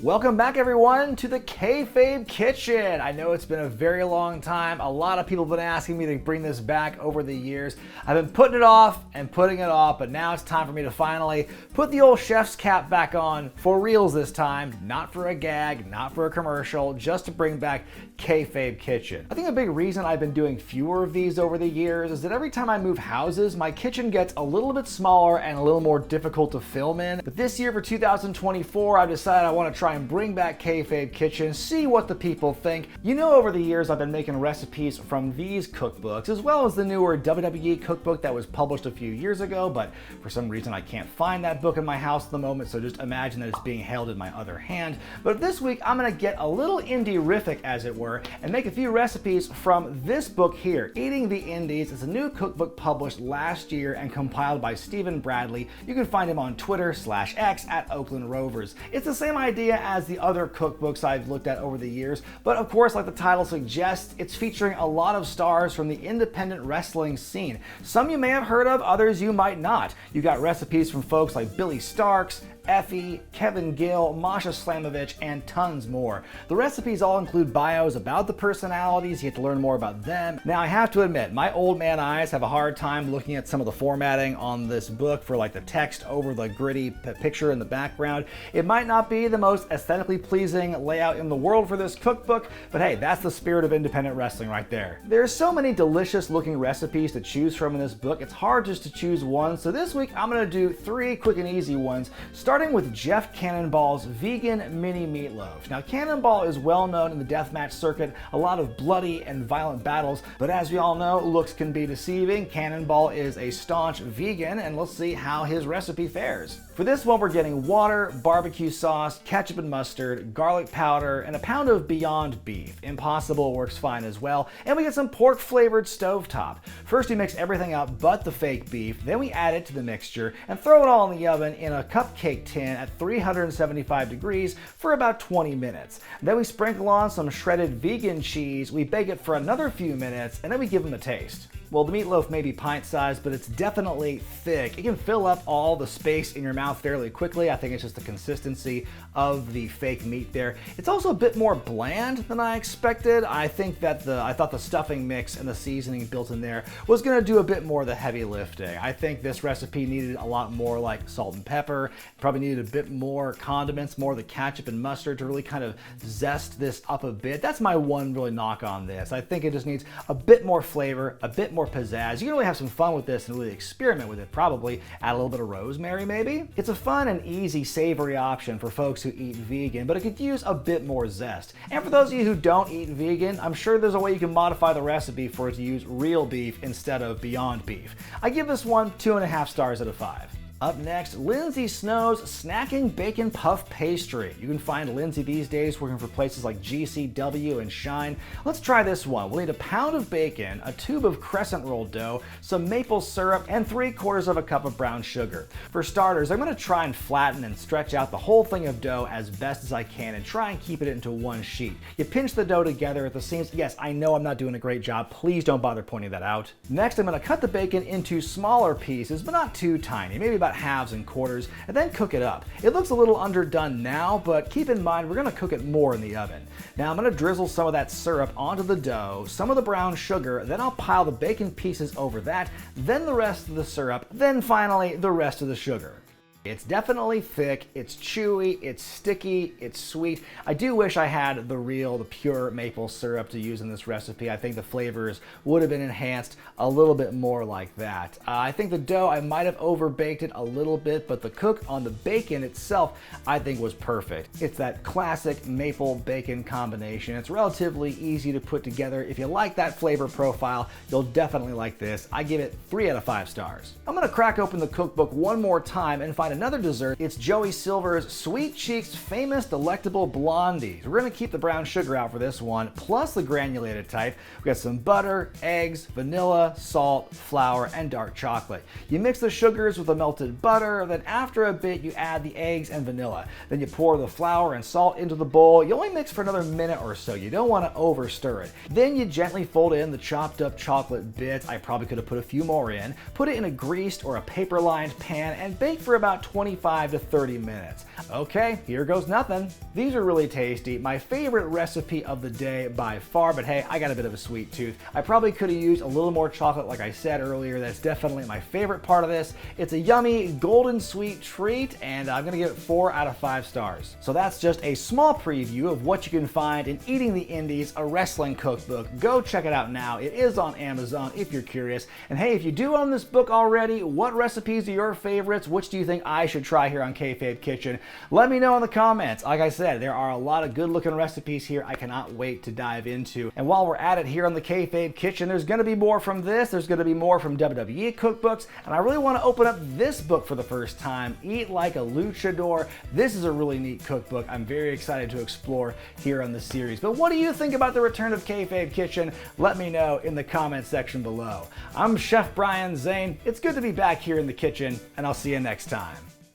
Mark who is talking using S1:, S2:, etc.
S1: Welcome back everyone to the Kayfabe Kitchen. I know it's been a very long time. A lot of people have been asking me to bring this back over the years. I've been putting it off and putting it off, but now it's time for me to finally put the old chef's cap back on for reals this time. Not for a gag, not for a commercial, just to bring back Kayfabe Kitchen. I think a big reason I've been doing fewer of these over the years is that every time I move houses, my kitchen gets a little bit smaller and a little more difficult to film in. But this year for 2024, I've decided I want to try and bring back Kayfabe Kitchen, see what the people think. You know, over the years I've been making recipes from these cookbooks, as well as the newer WWE cookbook that was published a few years ago, but for some reason I can't find that book in my house at the moment, so just imagine that it's being held in my other hand. But this week I'm gonna get a little indie-rific, as it were, and make a few recipes from this book here, Eating the Indies. It's a new cookbook published last year and compiled by Stephen Bradley. You can find him on Twitter/X at Oakland Rovers. It's the same idea as the other cookbooks I've looked at over the years, but of course, like the title suggests, it's featuring a lot of stars from the independent wrestling scene. Some you may have heard of, others you might not. You got recipes from folks like Billy Starks, Effie, Kevin Gill, Masha Slamovich, and tons more. The recipes all include bios about the personalities. You get to learn more about them. Now, I have to admit, my old man eyes have a hard time looking at some of the formatting on this book for like the text over the gritty picture in the background. It might not be the most aesthetically pleasing layout in the world for this cookbook, but hey, that's the spirit of independent wrestling right there. There's so many delicious looking recipes to choose from in this book, it's hard just to choose one. So this week, I'm gonna do 3 quick and easy ones, starting with Jeff Cannonball's vegan mini meatloaf. Now, Cannonball is well known in the deathmatch circuit, a lot of bloody and violent battles, but as we all know, looks can be deceiving. Cannonball is a staunch vegan, and let's see how his recipe fares. For this one, we're getting water, barbecue sauce, ketchup and mustard, garlic powder, and a pound of Beyond Beef. Impossible works fine as well, and we get some pork-flavored stovetop. First, we mix everything up but the fake beef, then we add it to the mixture and throw it all in the oven in a cupcake tin at 375 degrees for about 20 minutes. Then we sprinkle on some shredded vegan cheese, we bake it for another few minutes, and then we give them a taste. Well, the meatloaf may be pint-sized, but it's definitely thick. It can fill up all the space in your mouth fairly quickly. I think it's just the consistency of the fake meat there. It's also a bit more bland than I expected. I think that I thought the stuffing mix and the seasoning built in there was gonna do a bit more of the heavy lifting. I think this recipe needed a lot more like salt and pepper, probably needed a bit more condiments, more of the ketchup and mustard to really kind of zest this up a bit. That's my one really knock on this. I think it just needs a bit more flavor, a bit more pizzazz. You can really have some fun with this and really experiment with it, probably add a little bit of rosemary maybe. It's a fun and easy savory option for folks who eat vegan, but it could use a bit more zest. And for those of you who don't eat vegan, I'm sure there's a way you can modify the recipe for it to use real beef instead of Beyond Beef. I give this one 2.5 stars out of 5. Up next, Lindsay Snow's Snacking Bacon Puff Pastry. You can find Lindsay these days working for places like GCW and Shine. Let's try this one. We'll need a pound of bacon, a tube of crescent roll dough, some maple syrup, and 3/4 of a cup of brown sugar. For starters, I'm gonna try and flatten and stretch out the whole thing of dough as best as I can and try and keep it into one sheet. You pinch the dough together at the seams. Yes, I know I'm not doing a great job. Please don't bother pointing that out. Next, I'm gonna cut the bacon into smaller pieces, but not too tiny, maybe about halves and quarters, and then cook it up. It looks a little underdone now, but keep in mind we're gonna cook it more in the oven. Now I'm gonna drizzle some of that syrup onto the dough, some of the brown sugar, then I'll pile the bacon pieces over that, then the rest of the syrup, then finally the rest of the sugar. It's definitely thick, it's chewy, it's sticky, it's sweet. I do wish I had the pure maple syrup to use in this recipe. I think the flavors would have been enhanced a little bit more like that. I think the dough, I might have overbaked it a little bit, but the cook on the bacon itself, I think was perfect. It's that classic maple bacon combination. It's relatively easy to put together. If you like that flavor profile, you'll definitely like this. I give it 3 out of 5 stars. I'm gonna crack open the cookbook one more time and find another dessert. It's Joey Silver's Sweet Cheeks Famous Delectable Blondies. We're gonna keep the brown sugar out for this one, plus the granulated type. We got some butter, eggs, vanilla, salt, flour, and dark chocolate. You mix the sugars with the melted butter, then after a bit you add the eggs and vanilla. Then you pour the flour and salt into the bowl. You only mix for another minute or so. You don't want to over stir it. Then you gently fold in the chopped up chocolate bits. I probably could have put a few more in. Put it in a greased or a paper lined pan and bake for about 25 to 30 minutes. Okay, here goes nothing. These are really tasty. My favorite recipe of the day by far, but hey, I got a bit of a sweet tooth. I probably could have used a little more chocolate like I said earlier. That's definitely my favorite part of this. It's a yummy golden sweet treat, and I'm gonna give it 4 out of 5 stars. So that's just a small preview of what you can find in Eating the Indies, a wrestling cookbook. Go check it out now. It is on Amazon if you're curious. And hey, if you do own this book already, what recipes are your favorites? Which do you think I should try here on Kayfabe Kitchen? Let me know in the comments. Like I said, there are a lot of good looking recipes here I cannot wait to dive into. And while we're at it here on the Kayfabe Kitchen, there's gonna be more from this. There's gonna be more from WWE cookbooks. And I really wanna open up this book for the first time, Eat Like a Luchador. This is a really neat cookbook I'm very excited to explore here on the series. But what do you think about the return of Kayfabe Kitchen? Let me know in the comment section below. I'm Chef Brian Zane. It's good to be back here in the kitchen, and I'll see you next time.